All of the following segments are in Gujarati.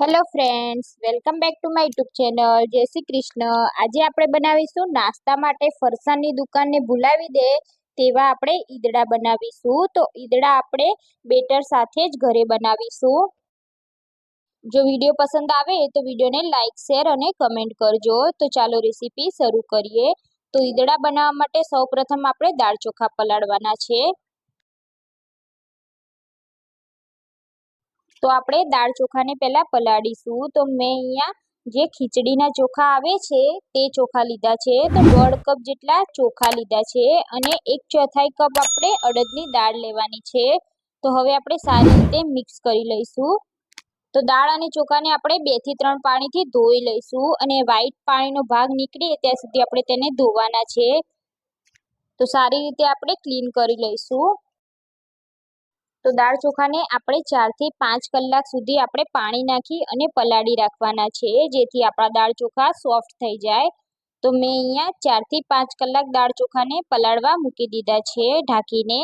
Hello friends, welcome back to my YouTube channel. જય શ્રી કૃષ્ણ. આજે આપણે બનાવીશું નાસ્તા માટે ફરસાણની દુકાનને ભૂલાવી દે તેવા આપણે ઈદડા બનાવીશું. તો ઈદડા આપણે બેટર સાથે જ ઘરે બનાવીશું. જો વિડીયો પસંદ આવે તો વિડીયોને લાઇક, શેર અને કમેન્ટ કરજો. તો ચાલો રેસીપી શરૂ કરીએ. તો ઈદડા બનાવવા માટે સૌપ્રથમ આપણે દાળ ચોખા પલાળવાના છે. તો આપણે દાળ ચોખાને પહેલા પલાળીશું. તો મેં અહીંયા જે ખીચડીના ચોખા આવે છે તે ચોખા લીધા છે. તો 1.5 કપ જેટલા ચોખા લીધા છે અને 1/4 કપ આપણે અડદની દાળ લેવાની છે. તો હવે આપણે સારી રીતે મિક્સ કરી લઈશું. તો દાળ અને ચોખાને આપણે 2 થી 3 પાણીથી ધોઈ લઈશું અને વ્હાઈટ પાણીનો ભાગ નીકળે ત્યાં સુધી આપણે તેને ધોવાના છે. તો સારી રીતે આપણે ક્લીન કરી લઈશું. તો દાળ ચોખાને આપણે 4 થી 5 કલાક સુધી આપણે પાણી નાખી અને પલાળી રાખવાના છે, જેથી આપણા દાળ ચોખા સોફ્ટ થઈ જાય. તો મેં અહીંયા 4 થી 5 કલાક દાળ ચોખાને પલાળવા મૂકી દીધા છે ઢાંકીને.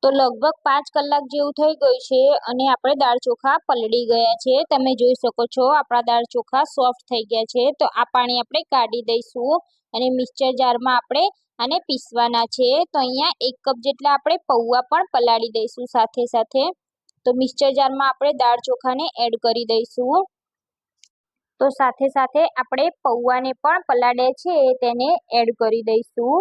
તો લગભગ 5 કલાક જેવું થઈ ગયું છે અને આપણે દાળ ચોખા પલળી ગયા છે. તમે જોઈ શકો છો આપણા દાળ ચોખા સોફ્ટ થઈ ગયા છે. તો આ પાણી આપણે કાઢી દઈશું અને મિક્સર જારમાં આપણે આને પીસવાના છે. તો અહીંયા 1 કપ જેટલા આપણે પૌવા પણ પલાળી દઈશું સાથે સાથે. તો મિક્સર જારમાં આપણે દાળ ચોખાને એડ કરી દઈશું. તો સાથે સાથે આપણે પૌવાને પણ પલાળ્યા છે તેને એડ કરી દઈશું.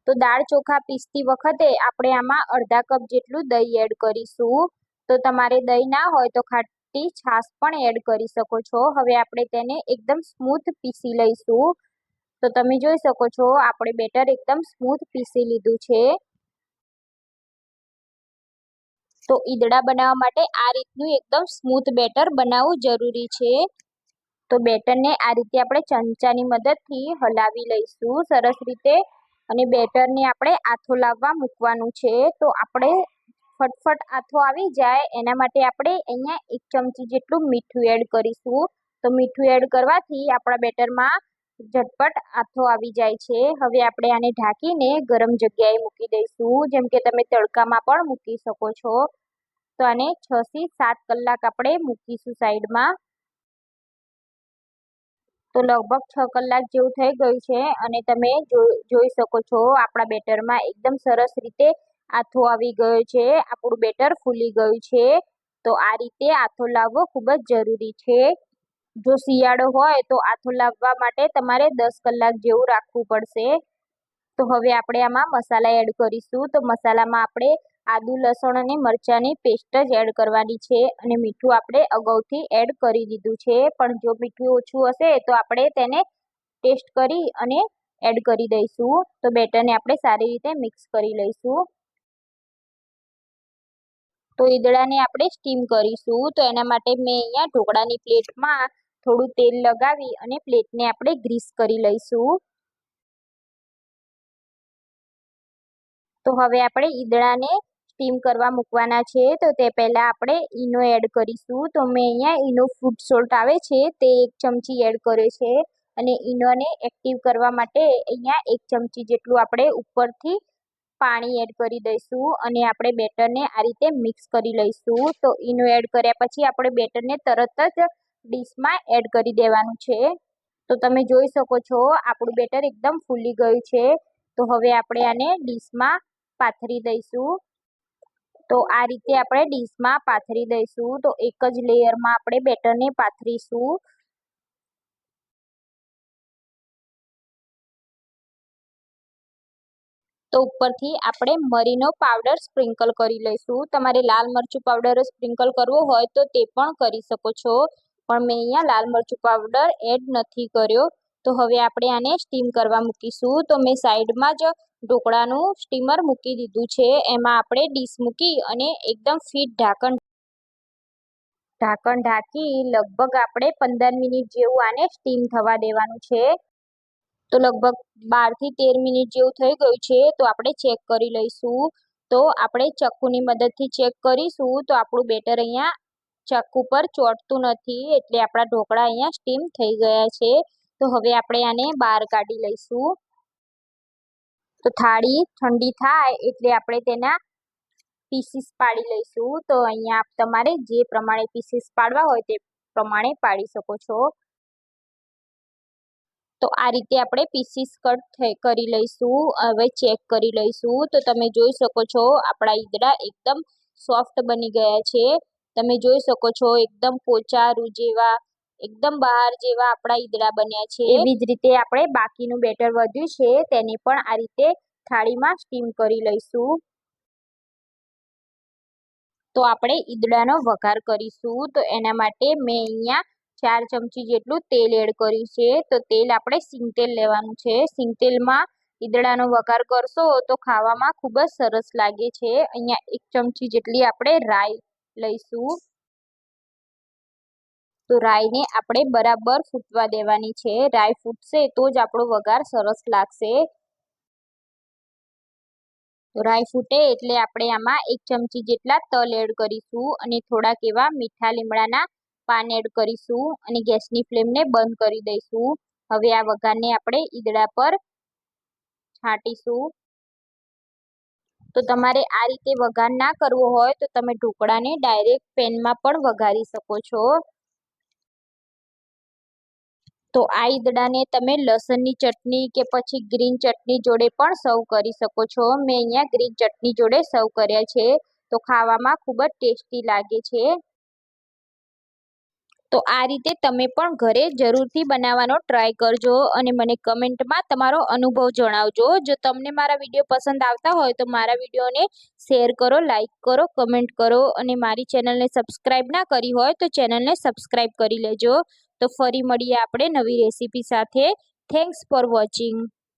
તો દાળ ચોખા પીસતી વખતે આપણે આમાં અડધા કપ જેટલું દહીં એડ કરીશું. તો તમારે દહીં ના હોય તો ખાટી છાશ પણ એડ કરી શકો છો. હવે આપણે તેને એકદમ સ્મૂથ પીસી લઈશું. તો તમે જોઈ શકો છો આપણે બેટર એકદમ સ્મૂથ પીસી લીધું છે. તો ઈદડા બનાવવા માટે આ રીતનું એકદમ સ્મૂથ બેટર બનાવવું જરૂરી છે. તો બેટરને આ રીતે આપણે ચમચાની મદદથી હલાવી લઈશું સરસ રીતે અને બેટરને આપણે આથો લાવવા મૂકવાનું છે. તો આપણે ફટફટ આથો આવી જાય એના માટે આપણે અહીંયા 1 ચમચી જેટલું મીઠું એડ કરીશું. તો મીઠું એડ કરવાથી આપણા બેટરમાં ઝટપટ આથો આવી જાય છે. હવે આપણે આને ઢાંકીને ગરમ જગ્યાએ મૂકી દઈશું, જેમ કે તમે તડકામાં પણ મૂકી શકો છો. તો આને 6 થી 7 કલાક આપણે મૂકીશું સાઈડમાં. તો લગભગ 6 કલાક જેવું થઈ ગયું છે અને તમે જોઈ શકો છો આપણા બેટરમાં એકદમ સરસ રીતે આથો આવી ગયો છે. આપણું બેટર ફૂલી ગયું છે. તો આ રીતે આથો લાવવો ખૂબ જ જરૂરી છે. જો શિયાળો હોય તો આથો લાવવા માટે તમારે 10 કલાક જેવું રાખવું પડશે. તો હવે આપણે આમાં મસાલા એડ કરીશું. તો મસાલામાં આપણે આદુ, લસણ અને મરચાંની પેસ્ટ જ એડ કરવાની છે અને મીઠું આપણે અગાઉથી એડ કરી દીધું છે. પણ જો મીઠું ઓછું હશે તો આપણે તેને ટેસ્ટ કરી અને એડ કરી દઈશું. તો બેટરને આપણે સારી રીતે મિક્સ કરી લઈશું. તો ઈદડાને આપણે સ્ટીમ કરીશું. તો એના માટે મેં અહીંયા ઢોકળાની પ્લેટમાં થોડું તેલ લગાવી અને પ્લેટને આપણે ગ્રીસ કરી લઈશું. તો હવે આપણે ઈદડાને સ્ટીમ કરવા મૂકવાના છે. તો તે પહેલાં આપણે ઈનો એડ કરીશું. તો મેં અહીંયા ઈનો ફૂડ સોલ્ટ આવે છે તે 1 ચમચી એડ કર્યો છે અને ઈનોને એક્ટિવ કરવા માટે અહીંયા 1 ચમચી જેટલું આપણે ઉપરથી પાણી એડ કરી દઈશું અને આપણે બેટરને આ રીતે મિક્સ કરી લઈશું. તો ઈનો એડ કર્યા પછી આપણે બેટરને તરત જ ડીશમાં એડ કરી દેવાનું છે. તો તમે જોઈ શકો છો આપણું બેટર એકદમ ફૂલી ગયું છે. તો હવે આપણે આને ડીશમાં પાથરી દઈશું. તો આ રીતે આપણે ડીશમાં પાથરી દઈશું. તો એક જ લેયરમાં આપણે બેટરને પાથરીશું. તો ઉપરથી આપણે મરીનો પાવડર સ્પ્રિંકલ કરી લઈશું. તમારે લાલ મરચું પાવડર સ્પ્રિંકલ કરવો હોય તો તે પણ કરી શકો છો, પણ મેં અહીંયા લાલ મરચું પાવડર એડ નથી કર્યો. તો હવે આપણે આને સ્ટીમ કરવા મૂકીશું. તો મેં સાઈડમાં જ ઢોકળાનું સ્ટીમર મૂકી દીધું છે. એમાં આપણે ડીશ મૂકી અને એકદમ ફિટ ઢાંકણ ઢાંકી લગભગ આપણે 15 મિનિટ જેવું આને સ્ટીમ થવા દેવાનું છે. તો લગભગ 12 થી 13 મિનિટ જેવું થઈ ગયું છે. તો આપણે ચેક કરી લઈશું. તો આપણે ચક્કુની મદદથી ચેક કરીશું. તો આપણું બેટર અહીંયા ચક્કુ પર ચોંટતું નથી, એટલે આપણા ઢોકળા અહીંયા સ્ટીમ થઈ ગયા છે. તો હવે આપણે આને બહાર કાઢી લઈશું. તો થાળી ઠંડી થાય એટલે આપણે તેના પીસીસ પાડી લઈશું. તો અહીંયા તમારે જે પ્રમાણે પીસીસ પાડવા હોય તે પ્રમાણે પાડી શકો છો. તો આ રીતે આપણે પીસીસ કટ કરી લઈશું. હવે ચેક કરી લઈશું. તો તમે જોઈ શકો છો આપણા ઈદડા એકદમ સોફ્ટ બની ગયા છે. તમે જોઈ શકો છો એકદમ પોચા રૂ જેવા, એકદમ બહાર જેવા આપણા ઈદડા બન્યા છે. એવી જ રીતે આપણે બાકીનું બેટર વધ્યું છે તેને પણ આ રીતે થાળીમાં સ્ટીમ કરી લઈશું. તો આપણે ઈદડાનો વઘાર કરીશું. તો એના માટે મેં અહીંયા 4 ચમચી જેટલું તેલ એડ કર્યું છે. તો તેલ આપણે સિંગતેલ લેવાનું છે. સિંગતેલમાં ઈદડાનો વઘાર કરશો તો ખાવામાં ખૂબ જ સરસ લાગે છે. અહીંયા 1 ચમચી જેટલી આપણે રાઈ લઈશું. તો રાઈને આપણે બરાબર ફૂટવા દેવાની છે. રાઈ ફૂટશે તો જ આપણો વઘાર સરસ લાગશે. તો રાઈ ફૂટે એટલે આપણે આમાં 1 ચમચી જેટલા તલ એડ કરીશું અને થોડાક એવા મીઠા લીમડાના પાન એડ કરીશું અને ગેસની ફ્લેમને બંધ કરી દઈશું. હવે આ વઘારને આપણે ઈદડા પર છાંટીશું. તો તમારે આ રીતે વઘાર ના કરવો હોય તો તમે ઢોકળાને ડાયરેક્ટ પેનમાં પણ વઘારી શકો છો. તો આ ઈદડાને તમે લસણની ચટણી કે પછી ગ્રીન ચટણી જોડે પણ સર્વ કરી શકો છો. મેં અહીંયા ગ્રીન ચટણી જોડે સર્વ કર્યા છે. તો ખાવામાં ખૂબ જ ટેસ્ટી લાગે છે. તો આ રીતે તમે પણ ઘરે જરૂરથી બનાવવાનો ટ્રાય કરજો અને મને કમેન્ટમાં તમારો અનુભવ જણાવજો. જો તમને મારા વિડીયો પસંદ આવતા હોય તો મારા વિડીયોને શેર કરો, લાઈક કરો, કમેન્ટ કરો અને મારી ચેનલને સબસ્ક્રાઈબ ના કરી હોય તો ચેનલને સબસ્ક્રાઈબ કરી લેજો. તો ફરી મળીએ આપણે નવી રેસીપી સાથે. Thanks for watching.